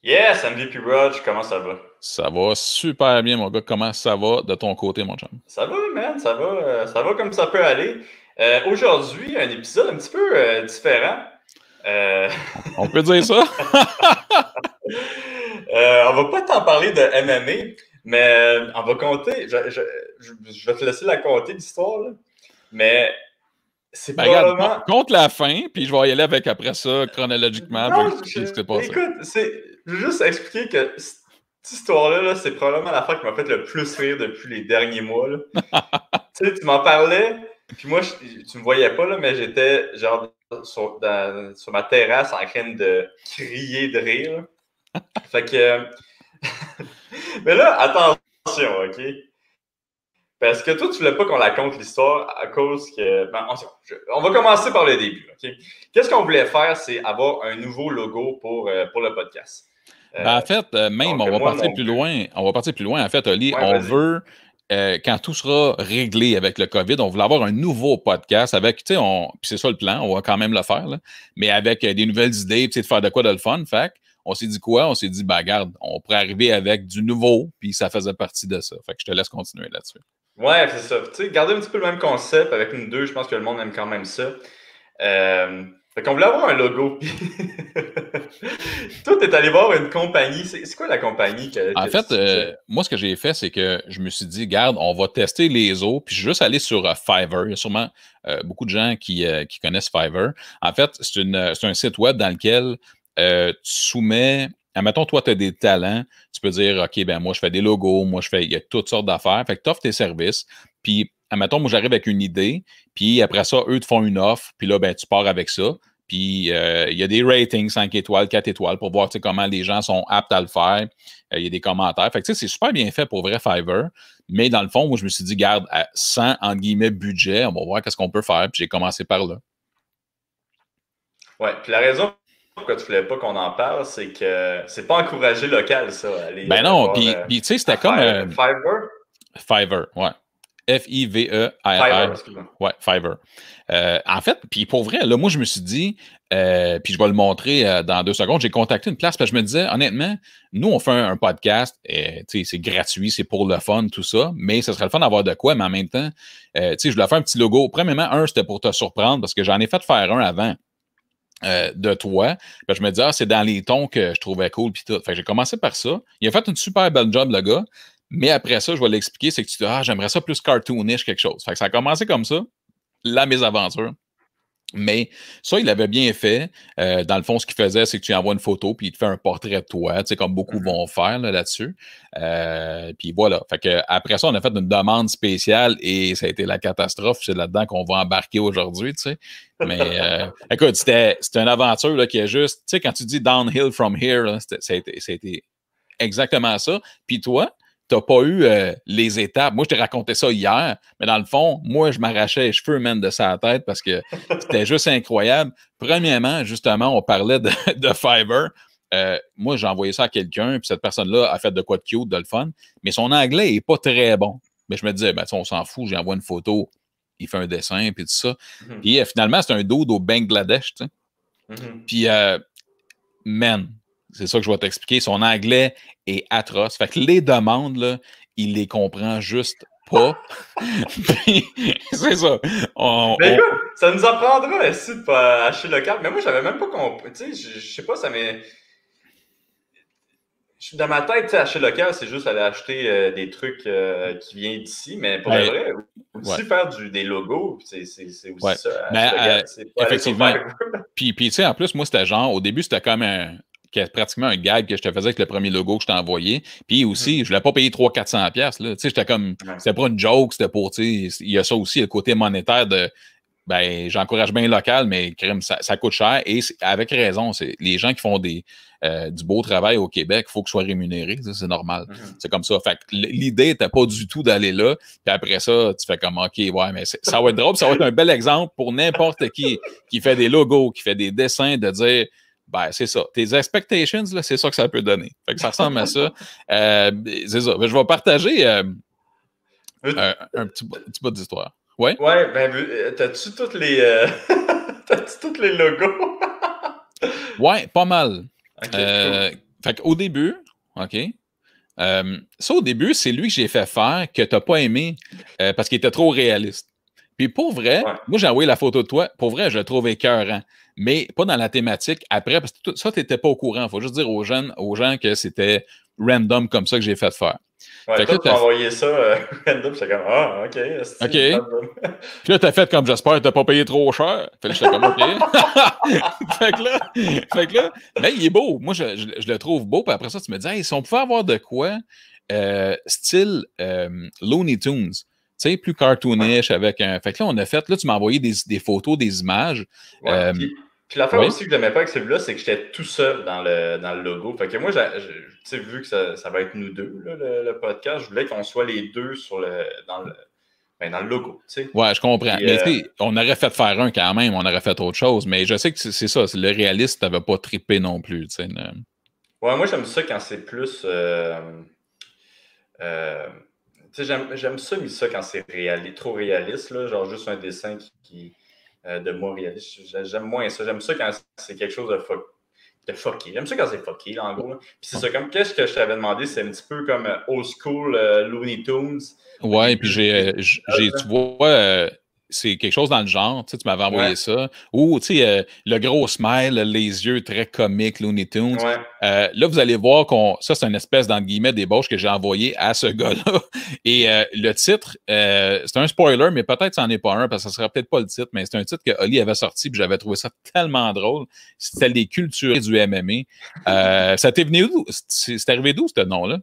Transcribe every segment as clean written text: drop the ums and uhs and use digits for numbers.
Yes, MVP Rog, comment ça va? Ça va super bien, mon gars. Comment ça va de ton côté, mon chum? Ça va, man, ça va comme ça peut aller. Aujourd'hui, un épisode un petit peu différent. Euh, On peut dire ça? on va pas t'en parler de MMA, mais on va compter. Je vais te laisser la compter, l'histoire, là. Mais c'est Ben, regarde, probablement. compte la fin, puis je vais y aller avec après ça, chronologiquement, puis Non, expliquer ce qui s'est passé. écoute, je veux juste expliquer que cette histoire-là, là, c'est probablement l'affaire qui m'a fait le plus rire depuis les derniers mois, là. Tu sais, tu m'en parlais, puis moi, tu me voyais pas, là, mais j'étais genre sur ma terrasse en train de crier de rire. Fait que. Mais là, attention, OK? Parce que toi, tu voulais pas qu'on la conte l'histoire à cause que. Ben, on va commencer par le début, OK? Qu'est-ce qu'on voulait faire, c'est avoir un nouveau logo pour le podcast. Ben, en Euh, fait, même, donc, on va moi, partir mon plus but. loin. On va partir plus loin. En fait, Oli, Ouais, on vas-y. veut, quand tout sera réglé avec le COVID, on voulait avoir un nouveau podcast avec, tu sais, puis c'est ça le plan, on va quand même le faire, là, mais avec des nouvelles idées, tu sais, de faire de quoi de le fun. Fait on s'est dit quoi? On s'est dit, ben, regarde, on pourrait arriver avec du nouveau, puis ça faisait partie de ça. Fait que je te laisse continuer là-dessus. Ouais, c'est ça. Tu sais, garder un petit peu le même concept avec nous deux, je pense que le monde aime quand même ça. Fait qu'on voulait avoir un logo. Toi, t'es allé voir une compagnie. C'est quoi la compagnie que En tu fait, utilisais? moi, ce que j'ai fait, c'est que je me suis dit, garde, on va tester les eaux, puis je suis juste aller sur Fiverr. Il y a sûrement beaucoup de gens qui connaissent Fiverr. En fait, c'est un site web dans lequel tu soumets, admettons, toi, tu as des talents, tu peux dire, OK, ben moi, je fais des logos, moi, il y a toutes sortes d'affaires. Fait que tu offres tes services, puis, admettons, moi, j'arrive avec une idée, puis après ça, eux te font une offre, puis là, ben, tu pars avec ça. Puis, il y a des ratings, 5 étoiles, 4 étoiles, pour voir comment les gens sont aptes à le faire. Il y a des commentaires. Fait que, tu sais, c'est super bien fait pour vrai Fiverr. Mais dans le fond, moi, je me suis dit, garde, à 100, entre guillemets, budget, on va voir qu'est-ce qu'on peut faire. Puis j'ai commencé par là. Ouais, puis la raison pourquoi tu voulais pas qu'on en parle, c'est que c'est pas encouragé local, ça, aller Ben non, voir puis tu sais, à c'était comme Fiverr. Fiverr, ouais. Fiverr. Fiverr, excuse-moi. Ouais, Fiverr. En fait, puis pour vrai, là, moi, je me suis dit, puis je vais le montrer dans 2 secondes, j'ai contacté une place parce que je me disais, honnêtement, nous, on fait un podcast, c'est gratuit, c'est pour le fun, tout ça, mais ce serait le fun d'avoir de quoi, mais en même temps, je voulais faire un petit logo. Premièrement, c'était pour te surprendre parce que j'en ai fait faire un avant. De toi. Puis je me disais, c'est dans les tons que je trouvais cool. Puis tout. Fait que j'ai commencé par ça. Il a fait une super belle job, le gars. Mais après ça, je vais l'expliquer, c'est que tu dis, j'aimerais ça plus cartoonish, quelque chose. Fait que ça a commencé comme ça, la mésaventure. Mais ça, il avait bien fait. Dans le fond, ce qu'il faisait, c'est que tu envoies une photo, puis il te fait un portrait de toi, tu sais, comme beaucoup vont faire là-dessus. Puis voilà. Fait que après ça, on a fait une demande spéciale et ça a été la catastrophe. C'est là-dedans qu'on va embarquer aujourd'hui, tu sais. Mais écoute, c'était une aventure là, qui est juste, tu sais, quand tu dis downhill from here, là, ça a été exactement ça. Puis toi, tu n'as pas eu les étapes. Moi, je t'ai raconté ça hier, mais dans le fond, moi, je m'arrachais les cheveux, man, de sa tête parce que c'était juste incroyable. Premièrement, justement, on parlait de Fiverr. Moi, j'ai envoyé ça à quelqu'un, puis cette personne-là a fait de quoi de cute, de le fun, mais son anglais n'est pas très bon. Mais je me disais, ben, on s'en fout, j'envoie une photo, il fait un dessin, puis tout ça. Puis finalement, c'est un dude au Bangladesh, tu sais. Puis, man, c'est ça que je vais t'expliquer. Son anglais est atroce. Fait que les demandes, là, il les comprend juste pas. Puis, c'est ça. Mais écoute, ça nous apprendra aussi de pas acheter local. Mais moi, j'avais même pas compris. Tu sais, je sais pas, ça m'est. Dans ma tête, tu sais, acheter local, c'est juste aller acheter des trucs qui viennent d'ici. Mais pour de Ben, vrai, ouais, aussi faire des logos, c'est aussi ouais. ça, acheter Ben, local. C'est pas aller sur effectivement. Fiverr. Puis, tu sais, en plus, moi, c'était genre, au début, c'était comme pratiquement un gag que je te faisais avec le premier logo que je t'ai envoyé. Puis aussi, je ne voulais pas payer 300-400$. Là. Tu sais, j'étais comme, Ouais. c'était pas une joke, c'était pour, tu sais, il y a ça aussi, le côté monétaire de, ben, j'encourage bien le local, mais crème, ça coûte cher. Et avec raison, c'est les gens qui font du beau travail au Québec, il faut qu'ils soient rémunérés. C'est normal. C'est comme ça. Fait que l'idée n'était pas du tout d'aller là. Puis après ça, tu fais comme OK, ouais, mais ça va être drôle. Ça va être un bel exemple pour n'importe qui fait des logos, qui fait des dessins, de dire ben, c'est ça. Tes expectations, là, c'est ça que ça peut donner. Fait que ça ressemble à ça. C'est ça. Je vais partager un petit bout d'histoire. Ouais? Ouais, ben, t'as-tu toutes les, t'as-tu tous les logos? Ouais, pas mal. Ok, Euh, cool. Fait qu'au début, OK, ça, au début, c'est lui que j'ai fait faire que t'as pas aimé parce qu'il était trop réaliste. Puis pour vrai, Ouais. moi, j'ai envoyé la photo de toi. Pour vrai, je le trouve écœurant. Mais pas dans la thématique après, parce que ça, t'étais pas au courrant. Faut juste dire aux gens que c'était random comme ça que j'ai fait faire. Ouais, Fait que toi, là, tu m'as envoyé ça random, j'étais comme, ah, ok, OK. c'est random. Puis là, t'as fait comme j'espère que t'as pas payé trop cher. Fait que j'étais comme OK. fait que là, mais il est beau. Moi, je le trouve beau. Puis après ça, tu me dis, hey, si on pouvait avoir de quoi, style Looney Tunes, tu sais, plus cartoonish avec un. Fait que là, on a fait, là, tu m'as envoyé des photos, des images. Ouais. Puis l'affaire Oui. aussi que je n'aimais pas avec celui-là, c'est que j'étais tout seul dans le logo. Fait que moi, tu sais, vu que ça va être nous deux, là, le podcast, je voulais qu'on soit les deux dans le logo. Tu sais. Ouais, je comprends. Puis, Mais tu sais, on aurait fait faire un quand même, on aurait fait autre chose. Mais je sais que c'est ça, le réaliste, t'avais pas trippé non plus. Tu sais. ouais, moi, j'aime ça quand c'est plus. Tu sais, j'aime ça, mais ça quand c'est trop réaliste, là, genre juste un dessin de moi réaliste. J'aime moins ça. J'aime ça quand c'est quelque chose de fucké. J'aime ça quand c'est fucké, là, en gros. Là. Puis c'est ça, comme qu'est-ce que je t'avais demandé, c'est un petit peu comme old school Looney Tunes. Ouais, puis tu vois, c'est quelque chose dans le genre, tu m'avais envoyé ça. Ou, tu sais, le gros smile, les yeux très comiques, Looney Tunes. Ouais. Là, vous allez voir ça, c'est une espèce, d'entre guillemets, d'ébauche que j'ai envoyé à ce gars-là. Et le titre, c'est un spoiler, mais peut-être c'en est pas un, parce que ça sera peut-être pas le titre, mais c'est un titre que Oli avait sorti, puis j'avais trouvé ça tellement drôle. C'était les culturés du MMA. Ça t'est venu d'où? C'est arrivé d'où, ce nom-là?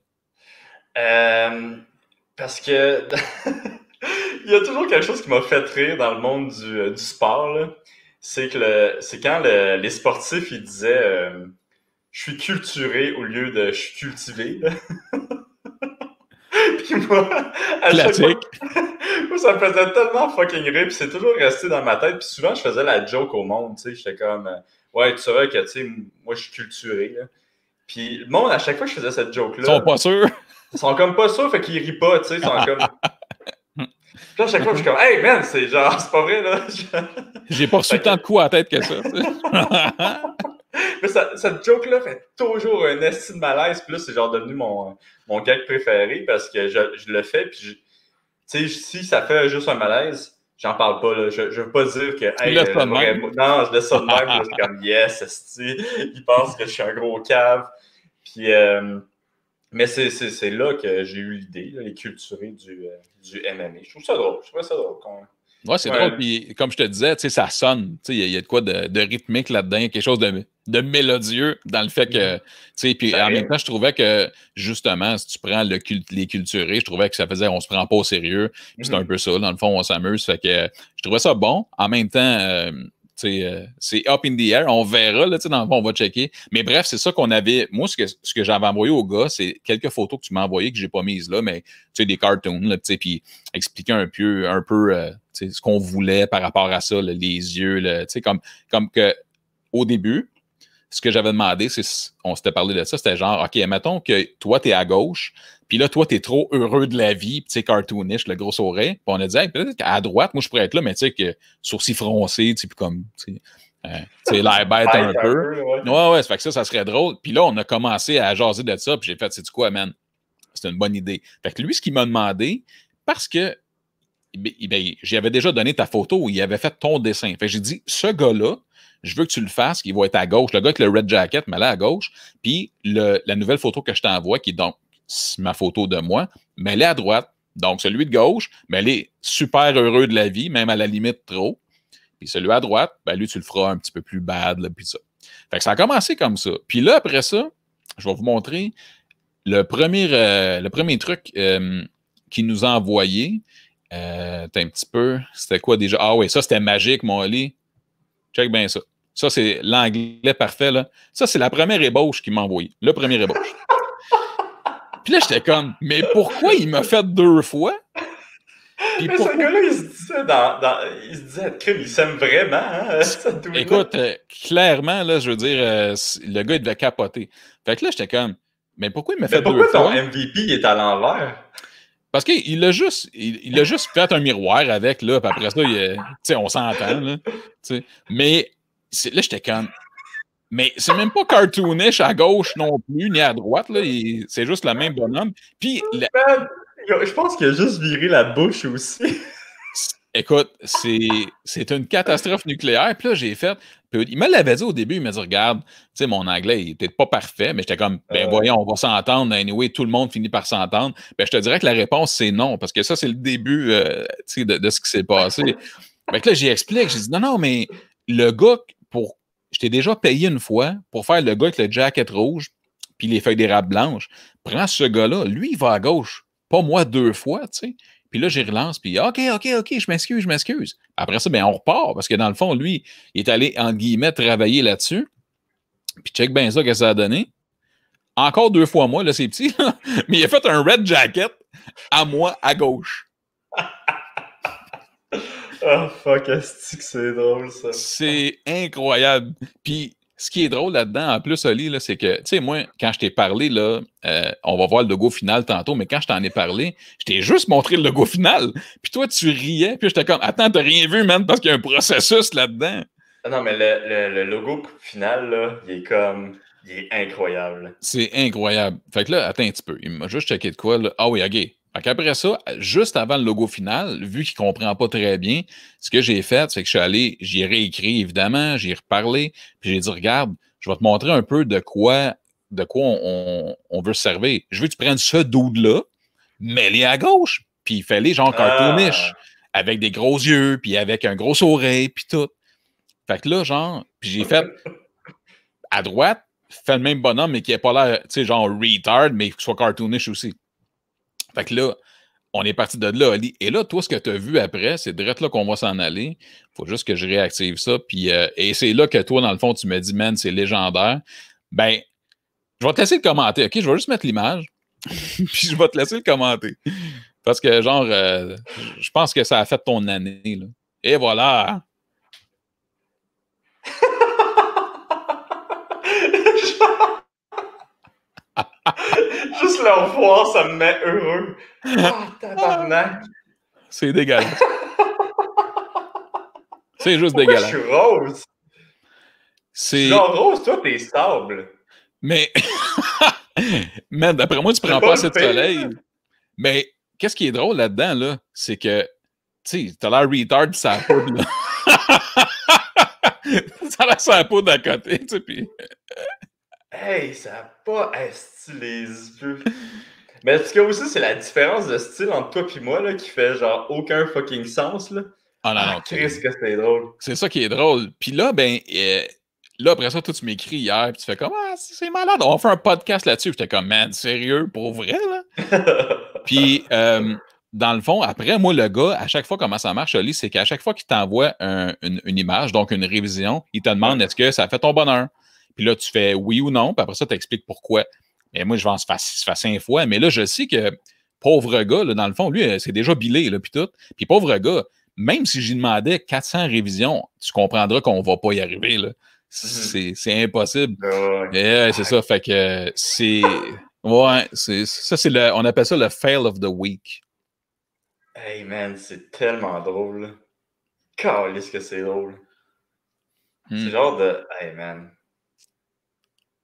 Parce que il y a toujours quelque chose qui m'a fait rire dans le monde du sport. Là. C'est quand les sportifs ils disaient je suis culturé au lieu de je suis cultivé. Puis moi, à chaque fois, moi, ça me faisait tellement fucking rire, puis c'est toujours resté dans ma tête. Puis souvent, je faisais la joke au monde, tu sais, j'étais comme ouais, tu saurais que, tu sais, moi, je suis culturé. Là. Puis le monde, à chaque fois que je faisais cette joke-là, Ils sont pas sûrs. Ils sont comme pas sûrs, fait qu'ils rient pas, tu sais, ils sont comme... Puis là, à chaque fois, je suis comme, hey man, c'est genre, c'est pas vrai, là. J'ai pas reçu tant de coups à la tête que ça. Mais cette joke-là fait toujours un esti de malaise, puis là, c'est genre devenu mon gag préféré parce que je le fais, puis tu sais, si ça fait juste un malaise, j'en parle pas, là. Je veux pas dire que, hey, non, je laisse ça de même, là, c'est comme, yes, esti, ils pensent que je suis un gros cave. Puis, mais c'est là que j'ai eu l'idée, les culturés du MMA. Je trouve ça drôle. Je trouve ça drôle. Ouais, c'est drôle. Puis, comme je te disais, ça sonne. Il y a de quoi de rythmique là-dedans, quelque chose de mélodieux dans le fait que. Puis en même temps, je trouvais que, justement, si tu prends les culturés, je trouvais que ça faisait on se prend pas au sérieux. Puis c'est un peu ça. Dans le fond, on s'amuse. Fait que je trouvais ça bon. En même temps, c'est up in the air. On verra, là, dans le fond, on va checker. Mais bref, c'est ça qu'on avait. Moi, ce que j'avais envoyé au gars, c'est quelques photos que tu m'as envoyées que j'ai pas mises là, mais des cartoons, là, puis expliquer un peu ce qu'on voulait par rapport à ça, là, les yeux, là, comme que au début, ce que j'avais demandé, on s'était parlé de ça, c'était genre, OK, mettons que toi, t'es à gauche, puis là, toi, t'es trop heureux de la vie, tu sais, cartoonish, le gros sourire. Puis on a dit, hey, peut-être qu'à droite, moi, je pourrais être là, mais tu sais, que sourcils froncés, tu sais, puis comme, tu sais, l'air bête un peu. Ouais, ça fait que ça serait drôle. Puis là, on a commencé à jaser de ça, puis j'ai fait, sais-tu quoi, man? C'est une bonne idée. Fait que lui, ce qu'il m'a demandé, parce que j'avais déjà donné ta photo où il avait fait ton dessin. Fait que j'ai dit, ce gars-là, je veux que tu le fasses, qu'il va être à gauche. Le gars avec le red jacket, mais là à gauche. Puis la nouvelle photo que je t'envoie, qui est donc ma photo de moi, mais elle est à droite. Donc, celui de gauche, mais elle est super heureux de la vie, même à la limite trop. Puis celui à droite, ben lui, tu le feras un petit peu plus bad, là, puis ça. Fait que ça a commencé comme ça. Puis là, après ça, je vais vous montrer le premier truc qu'il nous a envoyé. T'as un petit peu. C'était quoi déjà? Ah oui, ça, c'était magique, mon Oli. Check bien ça. Ça, c'est l'anglais parfait, là. Ça, c'est la première ébauche qu'il m'a envoyé. Le premier ébauche. Puis là, j'étais comme, mais pourquoi il m'a fait 2 fois? Puis mais ce gars-là, il se disait il se disait, crime, il s'aime vraiment, hein? Écoute, clairement, là, je veux dire, le gars, il devait capoter. Fait que là, j'étais comme, mais pourquoi il m'a fait 2 fois? Pourquoi ton MVP il est à l'envers? Parce qu'il a juste fait un miroir avec, là, puis après ça, on s'entend, là. Mais là, j'étais comme, Mais c'est même pas cartoonish à gauche non plus, ni à droite. Là. C'est juste le même bonhomme. Puis, je pense qu'il a juste viré la bouche aussi. écoute, c'est une catastrophe nucléaire. Puis là, j'ai fait. Il me l'avait dit au début, il m'a dit regarde, tu sais, mon anglais, il était pas parfait, mais j'étais comme, ben voyons, on va s'entendre. Anyway, tout le monde finit par s'entendre. Ben, je te dirais que la réponse, c'est non, parce que ça, c'est le début de ce qui s'est passé. Fait que là, j'ai dit non, mais le gars, je t'ai déjà payé une fois pour faire le gars avec le jacket rouge puis les feuilles d'érable blanches. Prends ce gars-là, lui, il va à gauche. Pas moi 2 fois, tu sais. Puis là, j'y relance, puis OK, je m'excuse. Après ça, ben on repart, parce que dans le fond, lui, il est allé, entre guillemets, travailler là-dessus. Puis check bien ça, qu'est-ce que ça a donné. Encore 2 fois moi, là, c'est petit, là. Mais il a fait un red jacket à moi, à gauche. Oh fuck, est-ce que c'est drôle, ça? C'est incroyable. Puis, ce qui est drôle là-dedans, en plus, Oli, là, c'est que, tu sais, moi, quand je t'ai parlé, là, on va voir le logo final tantôt, mais quand je t'en ai parlé, je t'ai juste montré le logo final. Puis toi, tu riais, puis j'étais comme, attends, t'as rien vu, man, parce qu'il y a un processus là-dedans. Ah non, mais le logo final, là, il est incroyable. C'est incroyable. Fait que là, attends un petit peu. Il m'a juste checké de quoi, là. Ah oui, OK. Fait qu'après ça, juste avant le logo final, vu qu'il comprend pas très bien, ce que j'ai fait, c'est que je suis allé, j'y ai réécrit, évidemment, j'y ai reparlé, puis j'ai dit, regarde, je vais te montrer un peu de quoi on veut se servir. Je veux que tu prennes ce dude-là, mets-les à gauche, puis fais-les genre cartoonish, avec des gros yeux, puis avec un gros oreille, puis tout. Fait que là, genre, puis j'ai fait à droite, fais le même bonhomme, mais qui n'ait pas l'air, tu sais, genre retard, mais qui soit cartoonish aussi. Fait que là, on est parti de là, Ali. Et là, toi, ce que tu as vu après, c'est direct là qu'on va s'en aller. Faut juste que je réactive ça. Puis, et c'est là que toi, dans le fond, tu me dis, man, c'est légendaire. Ben, je vais te laisser le commenter, OK? Je vais juste mettre l'image. Puis, je vais te laisser le commenter. Parce que, genre, je pense que ça a fait ton année, là. Et voilà! Juste le revoir, ça me met heureux. Ah, tabarnak! C'est dégueulasse. C'est juste Pourquoi dégueulasse. je suis rose? C'est... Genre rose, toi, t'es sable. Mais, man, d'après moi, tu prends pas assez de soleil. Mais, qu'est-ce qui est drôle là-dedans, là, c'est que, tu sais, t'as l'air retard, ça a poudre, là. Ça a l'air ça a poudre à côté, tu sais, puis... Hey, ça a pas esti les yeux. Mais ce qu'il y a aussi, c'est la différence de style entre toi et moi, là, qui fait genre aucun fucking sens, là. Ah non, qu'est-ce que c'est drôle. C'est ça qui est drôle. Puis là, ben, là, après ça, toi, tu m'écris hier, puis tu fais comme, ah, c'est malade, on va faire un podcast là-dessus. J'étais comme, man, sérieux, pour vrai, là? Puis, dans le fond, après, moi, le gars, à chaque fois, comment ça marche, Oli, c'est qu'à chaque fois qu'il t'envoie une image, donc une révision, il te demande est-ce que ça fait ton bonheur? Puis là, tu fais oui ou non, puis après ça, tu expliques pourquoi. Et moi, je vais en faire 5 fois, mais là, je sais que pauvre gars, là, dans le fond, lui, c'est déjà bilé, là, puis tout. Puis pauvre gars, même si j'y demandais 400 révisions, tu comprendras qu'on va pas y arriver, là. C'est impossible. C'est ça, fait que c'est... Ouais, ça, on appelle ça le fail of the week. Hey man, c'est tellement drôle. Calisse que c'est drôle. C'est genre de... Hey man.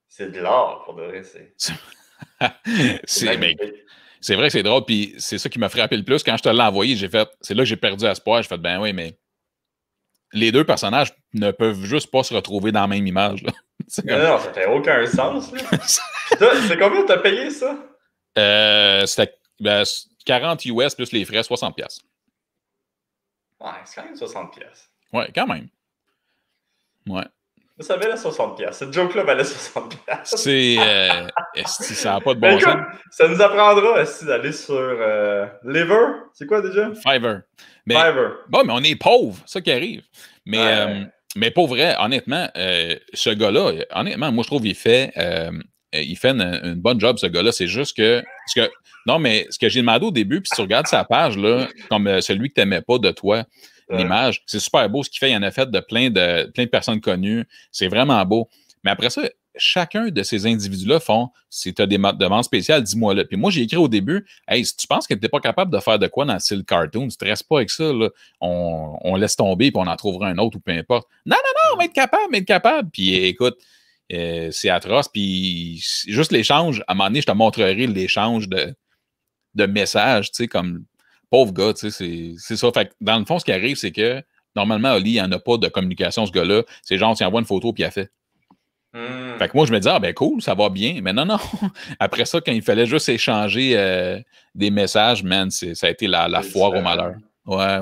C'est de l'art, pour de vrai. C'est vrai que c'est drôle, puis c'est ça qui m'a frappé le plus. Quand je te l'ai envoyé, j'ai fait... C'est là que j'ai perdu espoir. J'ai fait, ben oui, mais les deux personnages ne peuvent juste pas se retrouver dans la même image, là. Non, ça fait aucun sens, là. C'est combien t'as payé, ça? C'était 40 US plus les frais, 60$. Ouais, c'est quand même 60$. Ouais, quand même. Ouais. Ça valait 60$. Cette joke-là valait 60$. Ça n'a pas de bon sens. Ça nous apprendra d'aller sur Liver. C'est quoi déjà? Fiverr. Fiverr. Bon, mais on est pauvres, ça qui arrive. Mais pour vrai, honnêtement, ce gars-là, honnêtement, moi, je trouve qu'il fait une bonne job, ce gars-là. C'est juste que... Non, mais ce que j'ai demandé au début, puis si tu regardes sa page, là, comme celui que tu n'aimais pas de toi, l'image, c'est super beau ce qu'il fait. Il en a fait de plein de personnes connues. C'est vraiment beau. Mais après ça, chacun de ces individus-là font, si tu as des demandes spéciales, dis-moi-le. Puis moi, j'ai écrit au début, hey, si tu penses que tu n'es pas capable de faire de quoi dans le style cartoon, tu ne te restes pas avec ça, là. On laisse tomber, puis on en trouvera un autre ou peu importe. Non, on va être capable, Puis écoute, C'est atroce. Puis juste l'échange, à un moment donné, je te montrerai l'échange de messages, tu sais, comme pauvre gars, tu sais, c'est ça. Fait que dans le fond, ce qui arrive, c'est que normalement, Oli, il n'y en a pas de communication, ce gars-là. C'est genre, tu envoies une photo, puis il a fait. Fait que moi, je me disais, ah ben cool, ça va bien. Mais non. Après ça, quand il fallait juste échanger des messages, man, ça a été la foire au malheur. Ouais.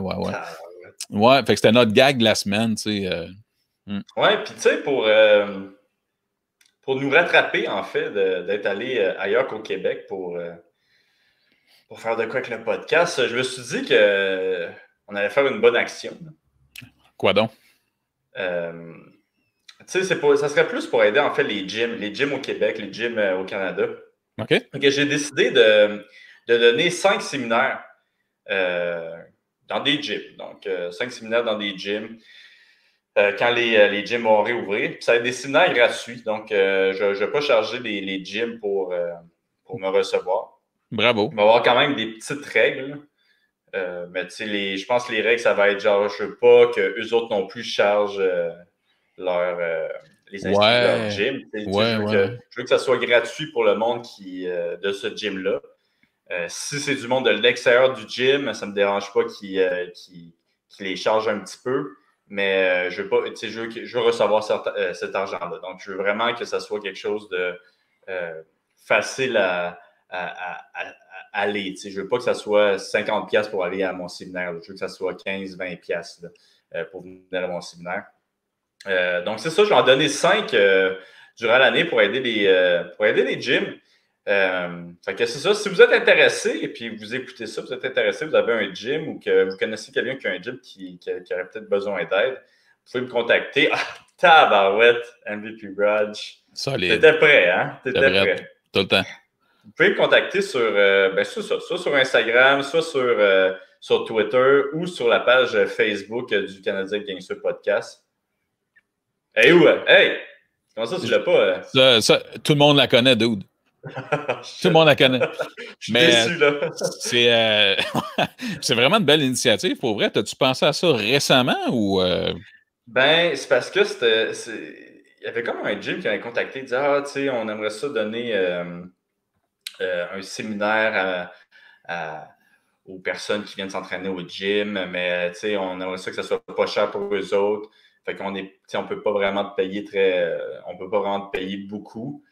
Ouais, fait que c'était notre gag de la semaine, tu sais. Ouais, puis tu sais, pour nous rattraper, en fait, d'être allé ailleurs qu'au Québec pour faire de quoi avec le podcast, je me suis dit qu'on allait faire une bonne action. Quoi donc? Tu sais, ça serait plus pour aider, en fait, les gyms au Québec, les gyms au Canada. OK. Donc, j'ai décidé de donner 5 séminaires dans des gyms. Donc, 5 séminaires dans des gyms quand les gyms vont réouvrir. Puis, ça va être des séminaires gratuits. Donc, je ne vais pas charger les gyms pour me recevoir. Bravo. Il va y avoir quand même des petites règles. Mais tu sais, je pense que les règles, ça va être genre, je veux pas qu'eux autres non plus chargent les inscrits de leur gym. Je veux que ça soit gratuit pour le monde de ce gym-là. Si c'est du monde de l'extérieur du gym, ça ne me dérange pas qu'ils les chargent un petit peu. Mais je veux recevoir cet argent-là. Donc, je veux vraiment que ça soit quelque chose de facile à aller. Je ne veux pas que ça soit 50$ pour aller à mon séminaire. Je veux que ça soit 15-20$ pour venir à mon séminaire. Donc, c'est ça, je vais en donner 5 durant l'année pour aider les gyms. Fait que c'est ça. Si vous êtes intéressé et puis vous écoutez ça, vous êtes intéressé, vous avez un gym ou que vous connaissez quelqu'un qui a un gym qui aurait peut-être besoin d'aide, vous pouvez me contacter. Ah, tabarouette, MVP Grudge. T'étais prêt, hein? T'étais prêt. Tout le temps. Vous pouvez me contacter soit sur Instagram, soit sur Twitter ou sur la page Facebook du Canadien Gangster Podcast. Hey, comment ça, tu l'as pas? Ça, tout le monde la connaît, dude. Tout le monde la connaît. Je suis déçu, là. C'est vraiment une belle initiative. Pour vrai, as-tu pensé à ça récemment ou... Ben, c'est parce que il y avait comme un gym qui m'avait contacté, il disait, tu sais, on aimerait ça donner un séminaire aux personnes qui viennent s'entraîner au gym, mais tu sais, on aimerait ça que ça soit pas cher pour eux autres. Fait qu'on on peut pas vraiment te payer on peut pas vraiment te payer beaucoup.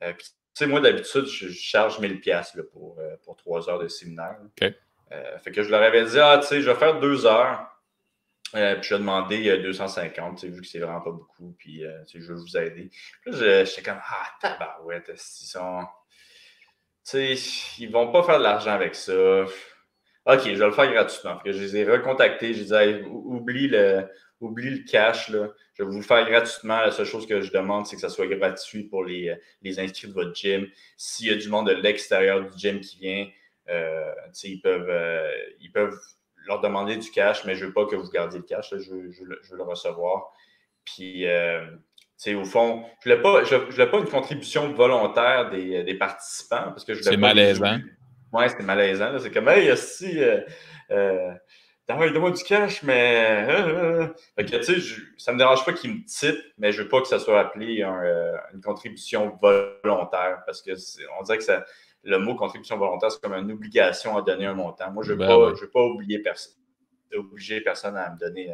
Puis, tu sais, moi, d'habitude, je charge 1000$ là, pour 3 heures de séminaire. OK. Fait que je leur avais dit, tu sais, je vais faire 2 heures. Puis je vais demander 250, vu que c'est vraiment pas beaucoup, puis je veux vous aider. Puis là, j'étais comme, tabarouette, ils vont pas faire de l'argent avec ça. OK, je vais le faire gratuitement. Fait que je les ai recontactés, je disais, hey, oublie le cash, là. Je vais vous le faire gratuitement. La seule chose que je demande, c'est que ça soit gratuit pour les inscrits de votre gym. S'il y a du monde de l'extérieur du gym qui vient, ils peuvent leur demander du cash, mais je ne veux pas que vous gardiez le cash. Là, je veux le recevoir. Puis, au fond, je ne voulais pas une contribution volontaire des participants. Parce que c'est malaisant. Oui, c'est malaisant. Là. C'est comme, hey, si, donne-moi du cash, mais. Fait que, ça ne me dérange pas qu'ils me typent, mais je ne veux pas que ça soit appelé une contribution volontaire. Parce que on dirait que le mot contribution volontaire, c'est comme une obligation à donner un montant. Moi, je ne veux pas obliger personne à me donner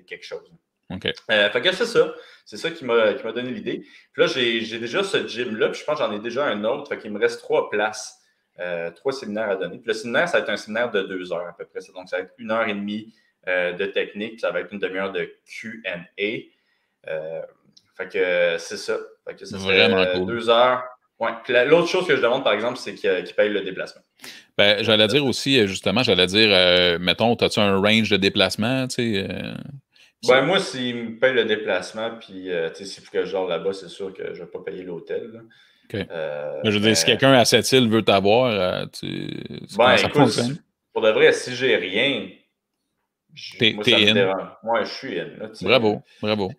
quelque chose. OK. Fait que c'est ça. C'est ça qui m'a donné l'idée. Puis là, j'ai déjà ce gym-là, puis je pense que j'en ai déjà un autre. Fait qu'il me reste 3 places, 3 séminaires à donner. Puis le séminaire, ça va être un séminaire de 2 heures à peu près. Donc, ça va être 1h30 de technique, puis ça va être une demi-heure de Q&A. Fait que c'est ça. Fait que ça vraiment serait cool. 2 heures. Ouais. Puis l'autre chose que je demande, par exemple, c'est qu'ils payent le déplacement. Ben, j'allais dire aussi, justement, mettons, as-tu un range de déplacement, tu sais? Moi, s'ils me payent le déplacement, puis s'il faut que je dors là-bas, c'est sûr que je ne vais pas payer l'hôtel. OK. Mais je veux dire, si quelqu'un à cette île veut t'avoir, ça fonctionne? Pour de vrai, si j'ai rien, moi, ça me dérange. Moi, je suis in. Là, bravo.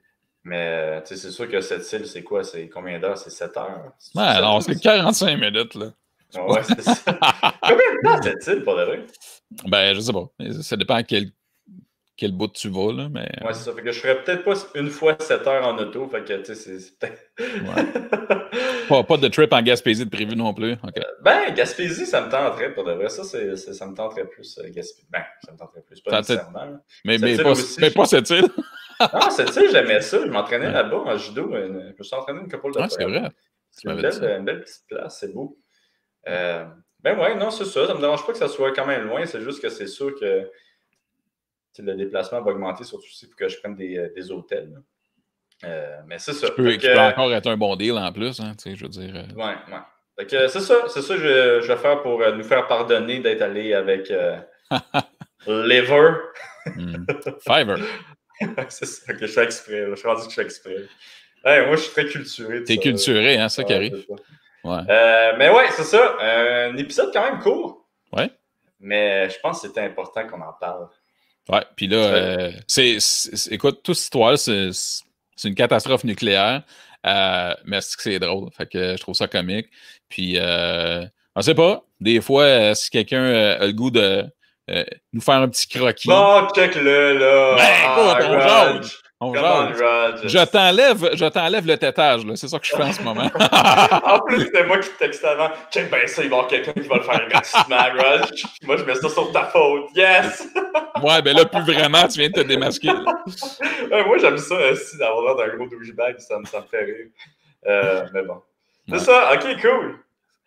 Mais c'est sûr que cette île, c'est quoi? C'est combien d'heures? C'est 7 heures? Non, c'est 45 minutes, là. Ouais, c'est ça. Combien de temps cette île, pour de vrai? Ben, je sais pas. Ça dépend quel quel bout tu vas, là, mais... Ouais, c'est ça. Fait que je ferais peut-être pas une fois 7 heures en auto. Fait que, tu sais, c'est peut-être... Pas de trip en Gaspésie de prévu non plus. Okay. Ben, Gaspésie, ça me tenterait pour de vrai. Ça me tenterait plus, Gaspésie. Ben, ça me tenterait plus, pas nécessairement. Mais pas cette île. Non, cette île, j'aimais ça. Je m'entraînais là-bas en judo. Je me suis entraîné une couple de fois. C'est vrai. C'est une belle petite place, c'est beau. Ben ouais, non, c'est ça. Ça me dérange pas que ça soit quand même loin. C'est juste que c'est sûr que le déplacement va augmenter, surtout si pour que je prenne des hôtels. Mais c'est ça. Qui peut encore être un bon deal en plus, hein, tu sais, je veux dire. Ouais. Fait que c'est ça que je vais faire pour nous faire pardonner d'être allé avec Liver. Fiverr. C'est ça que je fais exprès. Je suis rendu que je fais exprès. Ouais, moi, je suis très culturé. T'es culturé, hein, ça qui arrive. Ouais. Mais ouais, c'est ça. Un épisode quand même court. Ouais. Mais je pense que c'était important qu'on en parle. Ouais, puis là, écoute, toute cette histoire, c'est une catastrophe nucléaire, mais c'est drôle. Fait que je trouve ça comique. Puis, on sait pas, des fois, si quelqu'un a le goût de nous faire un petit croquis. Bon, check-le, là. Ben, écoute, on jase. Je t'enlève le tétage, là. C'est ça que je fais en ce moment. En plus, c'était moi qui te textais avant. Check, ben ça, il va y avoir quelqu'un qui va le faire gratuitement, Raj. Moi, je mets ça sur ta faute. Yes! Ouais, ben là, plus vraiment, tu viens de te démasquer. Moi, j'aime ça aussi, d'avoir l'air d'un gros douchebag. Ça me fait rire. Mais bon. C'est ça. OK, cool.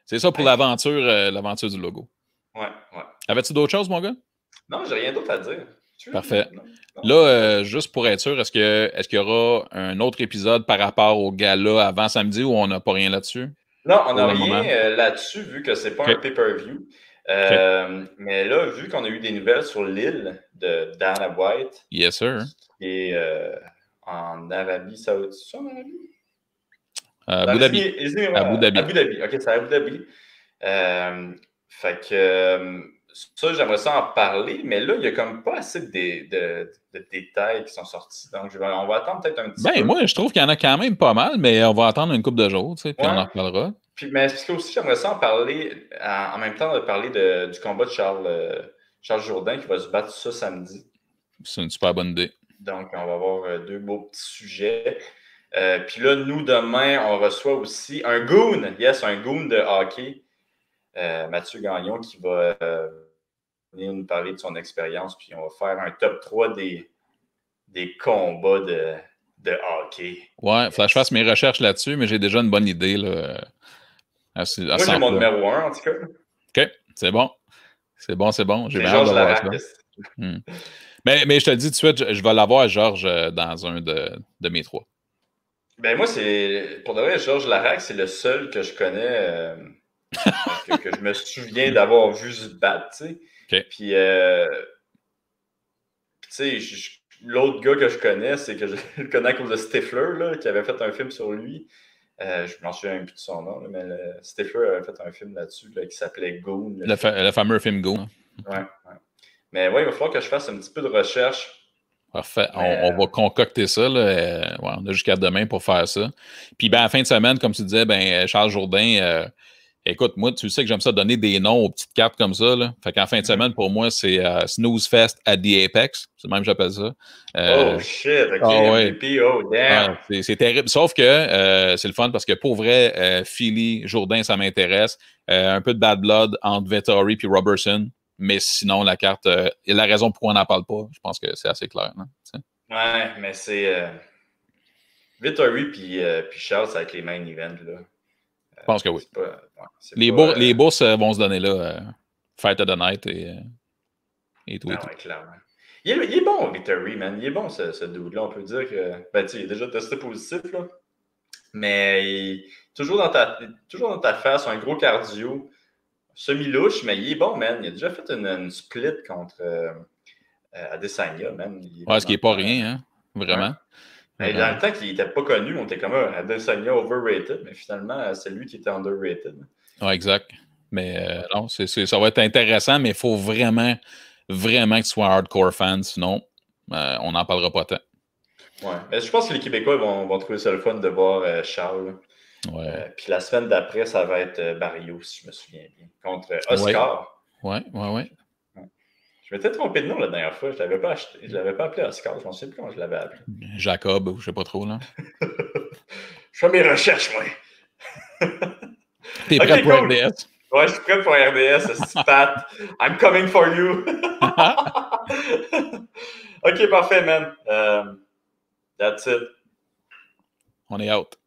C'est ça pour l'aventure du logo. Ouais. Avais-tu d'autres choses, mon gars? Non, j'ai rien d'autre à dire. Parfait. Non. Là, juste pour être sûr, est-ce qu'il y aura un autre épisode par rapport au gala avant samedi ou on n'a pas rien là-dessus? Non, on n'a rien là-dessus, vu que c'est pas un pay-per-view. Mais là, vu qu'on a eu des nouvelles sur l'île de Dana White. Yes, sir. Qui est en Arabie Saoudite. C'est ça en Arabie? Abu Dhabi. Abu Dhabi. OK, c'est Abu Dhabi. Fait que ça, j'aimerais ça en parler, mais là, il n'y a comme pas assez de détails qui sont sortis. Donc, on va attendre peut-être un petit peu. Moi, je trouve qu'il y en a quand même pas mal, mais on va attendre une couple de jours, tu sais, puis on en reparlera. Puis, mais parce que aussi, j'aimerais ça en parler, en même temps de parler du combat de Charles Jourdain qui va se battre ça samedi. C'est une super bonne idée. Donc, on va avoir deux beaux petits sujets. Puis là, nous, demain, on reçoit aussi un goon de hockey, Mathieu Gagnon, qui va venir nous parler de son expérience. Puis on va faire un top 3 des combats de hockey. Ouais, il faut que je fasse mes recherches là-dessus, mais j'ai déjà une bonne idée. Là, moi, j'ai mon numéro 1, en tout cas. OK, c'est bon. C'est bon. J'ai bien hâte de voir ça. Mais je te le dis tout de suite, je vais l'avoir, Georges, dans un de mes 3. Ben moi, pour de vrai, Georges Larac, c'est le seul que je connais que je me souviens d'avoir vu se battre, tu sais. Okay. Puis, tu sais, l'autre gars que je connais, c'est que je le connais à cause de Stifler, là, qui avait fait un film sur lui. Je m'en souviens plus de son nom, là, mais Stifler avait fait un film là-dessus là, qui s'appelait Goon. Le fameux film Goon. Ouais. Mais ouais, il va falloir que je fasse un petit peu de recherche. Parfait. On va concocter ça. Là. On a jusqu'à demain pour faire ça. Puis en fin de semaine, comme tu disais, Charles Jourdain, écoute, moi, tu sais que j'aime ça donner des noms aux petites cartes comme ça. Là. Fait qu'en fin de semaine, pour moi, c'est Snooze Fest at the Apex. C'est même que j'appelle ça. Oh shit, OK, MVP, oh damn. C'est terrible. Sauf que c'est le fun parce que pour vrai, Philly, Jourdain, ça m'intéresse. Un peu de bad blood entre Vettori et Robertson. Mais sinon, la carte, la raison pourquoi on n'en parle pas, je pense que c'est assez clair. Non? Ouais, mais c'est Vettori puis Charles, c'est avec les main events. Là. Je pense que oui. Les bourses vont se donner là. Fight of the Night et tout. Ouais, clairement. Il est bon, Vettori, man. Il est bon, ce dude-là. On peut dire que. Ben, tu sais, il est déjà testé positif, là. Mais toujours dans ta face, un gros cardio. Semi-louche, mais il est bon, man. Il a déjà fait une split contre Adesanya, man. Ce qui n'est pas rien, hein? Vraiment. Ouais. Dans le temps qu'il n'était pas connu, on était comme Adesanya overrated, mais finalement, c'est lui qui était underrated. Oui, exact. Mais non, ça va être intéressant, mais il faut vraiment que tu sois un hardcore fan, sinon on n'en parlera pas tant. Ouais, mais je pense que les Québécois vont trouver ça le fun de voir Charles. Ouais. Puis la semaine d'après, ça va être Barrio, si je me souviens bien, contre Oscar. Ouais. Je m'étais trompé de nom la dernière fois. Je l'avais pas acheté. Je l'avais pas appelé Oscar. Je m'en sais plus comment je l'avais appelé. Jacob, ou je sais pas trop, là. Je fais mes recherches, moi. T'es prêt pour RDS? Ouais, je suis prêt pour RDS, Pat. I'm coming for you. OK, parfait, man. That's it. On est out.